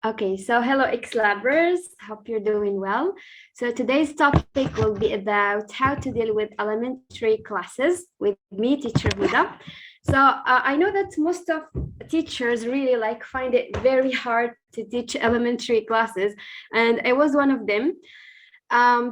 Okay, so hello XLABers, hope you're doing well. So today's topic will be about how to deal with elementary classes with me, Teacher Houda. So I know that most of teachers really find it very hard to teach elementary classes, and I was one of them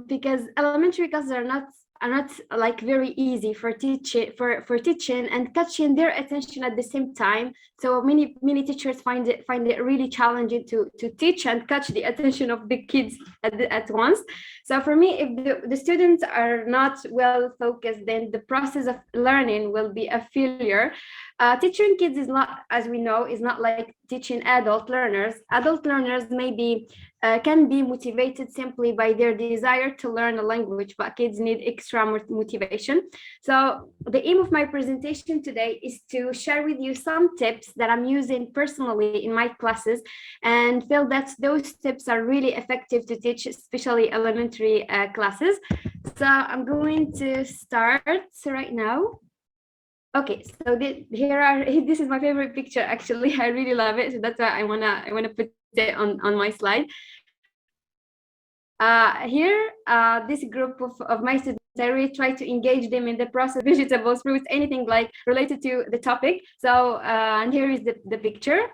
because elementary classes are not like very easy for teaching and catching their attention at the same time. So many teachers find it really challenging to teach and catch the attention of the kids at once. So for me, if the students are not well focused, then the process of learning will be a failure. Teaching kids is not, as we know, is not like teaching adult learners. Adult learners can be motivated simply by their desire to learn a language, but kids need extra motivation. So the aim of my presentation today is to share with you some tips that I'm using personally in my classes and feel that those tips are really effective to teach, especially elementary classes. So I'm going to start right now. Okay, so this is my favorite picture actually. I really love it, so that's why I wanna put it on my slide. Here, this group of my students, I really try to engage them in the process, vegetables, fruits, anything like related to the topic. So, and here is the picture.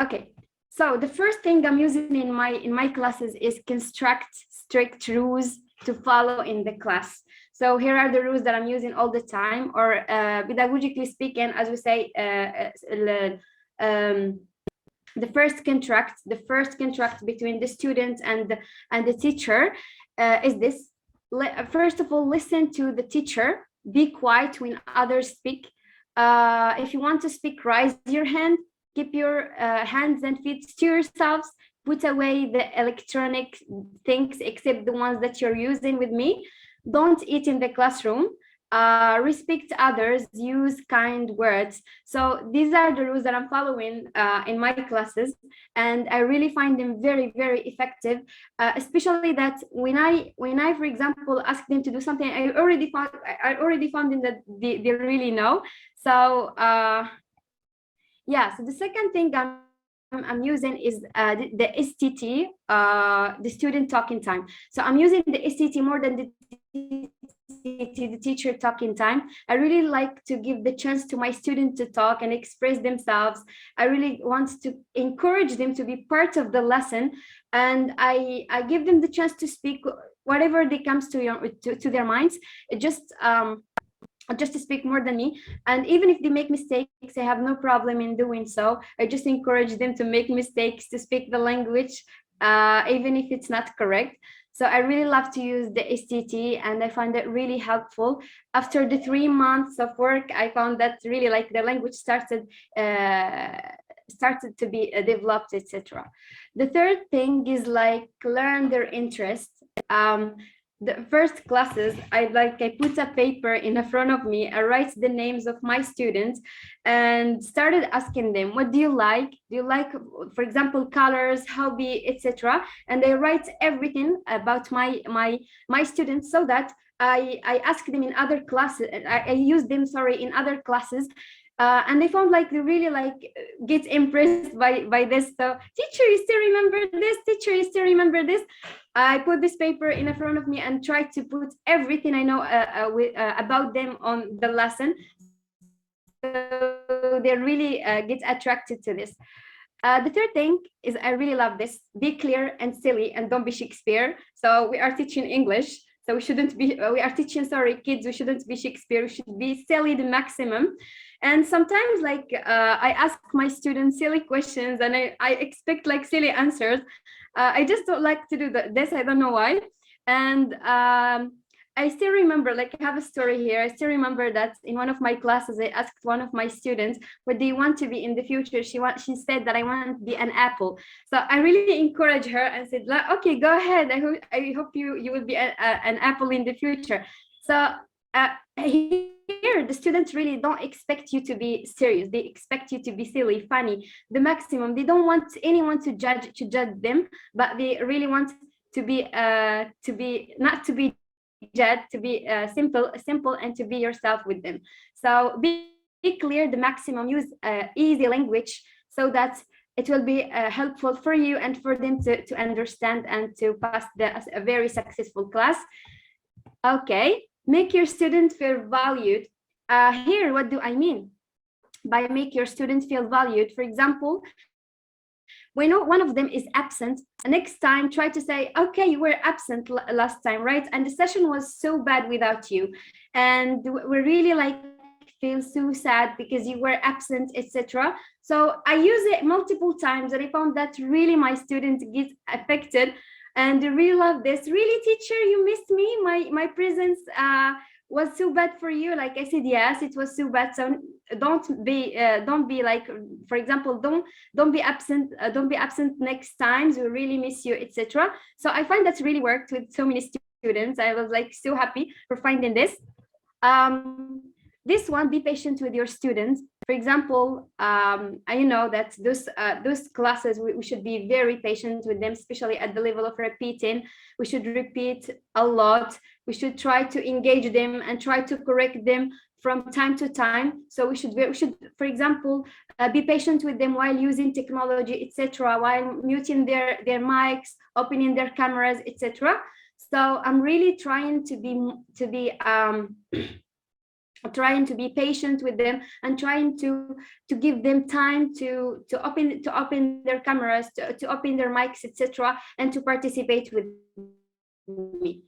Okay, so the first thing I'm using in my classes is construct strict rules to follow in the class. So here are the rules that I'm using all the time, or pedagogically speaking, as we say, the first contract between the student and the teacher is this. First of all, listen to the teacher. Be quiet when others speak. If you want to speak, raise your hand. Keep your hands and feet to yourselves. Put away the electronic things except the ones that you're using with me. Don't eat in the classroom. Respect others, use kind words. So these are the rules that I'm following in my classes, and I really find them very, very effective. Especially that when I, for example, ask them to do something, I already found them that they really know. So yeah. So the second thing I'm using is the STT, the student talking time. So I'm using the STT more than the teacher talking time. I really like to give the chance to my student to talk and express themselves. I really want to encourage them to be part of the lesson, and I give them the chance to speak whatever they comes to their minds. It just to speak more than me, and even if they make mistakes, I have no problem in doing so. I just encourage them to make mistakes, to speak the language, even if it's not correct. So I really love to use the STT, and I find it really helpful. After the 3 months of work, I found that really like the language started to be developed, etc. The third thing is like learn their interest. The first classes, I put a paper in front of me. I write the names of my students and started asking them, what do you like? Do you like, for example, colors, hobby, etc.? And I write everything about my students, so that I ask them in other classes. I use them, sorry, in other classes. And they found like they really get impressed by this. So, teacher, you still remember this? Teacher, you still remember this? I put this paper in front of me and try to put everything I know about them on the lesson. So they really get attracted to this. The third thing is I really love this. Be clear and silly, and don't be Shakespeare. So we are teaching English. So we are teaching, sorry, kids, we shouldn't be Shakespeare. We should be silly the maximum. And sometimes I ask my students silly questions, and I expect like silly answers. I just don't like to do this. I don't know why. And I still remember, I have a story here. I still remember that in one of my classes, I asked one of my students, what do you want to be in the future? She said that I want to be an apple. So I really encouraged her and said, okay, go ahead. I hope you will be an apple in the future. So here, the students really don't expect you to be serious. They expect you to be silly, funny, the maximum. They don't want anyone to judge them, but they really want to be not to be judged, to be simple, and to be yourself with them. So be clear, the maximum. Use easy language, so that it will be helpful for you and for them to understand and to pass a very successful class. Okay, make your student feel valued. Here, what do I mean by make your student feel valued? For example, we know one of them is absent. Next time, try to say, okay, you were absent last time, right? And the session was so bad without you. And we really like feel so sad because you were absent, etc. So I use it multiple times and I found that really my students get affected and they really love this. Really, teacher, you missed me. My presence was so bad for you. Like I said, yes, it was so bad. So don't be like, for example, don't be absent. Don't be absent next times. We really miss you, etc. So I find that's really worked with so many students. I was like so happy for finding this. This one, be patient with your students. For example, I know that those classes, we should be very patient with them, especially at the level of repeating. We should repeat a lot. We should try to engage them and try to correct them from time to time. So we should, for example, be patient with them while using technology, etc., while muting their mics, opening their cameras, etc. So I'm really trying to be trying to be patient with them and trying to give them time to open their cameras, to open their mics, etc., and to participate with me.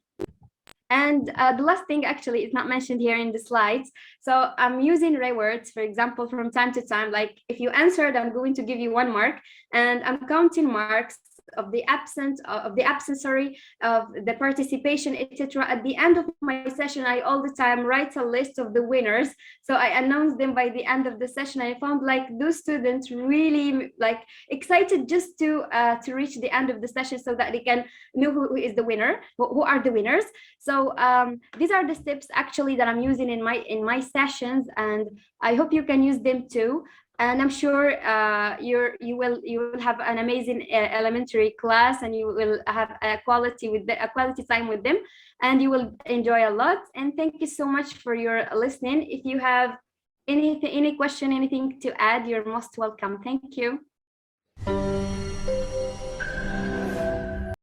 And the last thing actually is not mentioned here in the slides. So I'm using rewards, for example, from time to time. Like if you answered, I'm going to give you 1 mark, and I'm counting marks of the absence, of the participation, etc. At the end of my session, I all the time write a list of the winners. So I announce them by the end of the session. I found like those students really like excited just to reach the end of the session so that they can know who is the winner, who are the winners. So these are the steps actually that I'm using in my sessions, and I hope you can use them too. And I'm sure you will have an amazing elementary class, and you will have a quality time with them, and you will enjoy a lot. And thank you so much for your listening. If you have any question, anything to add, you're most welcome. Thank you.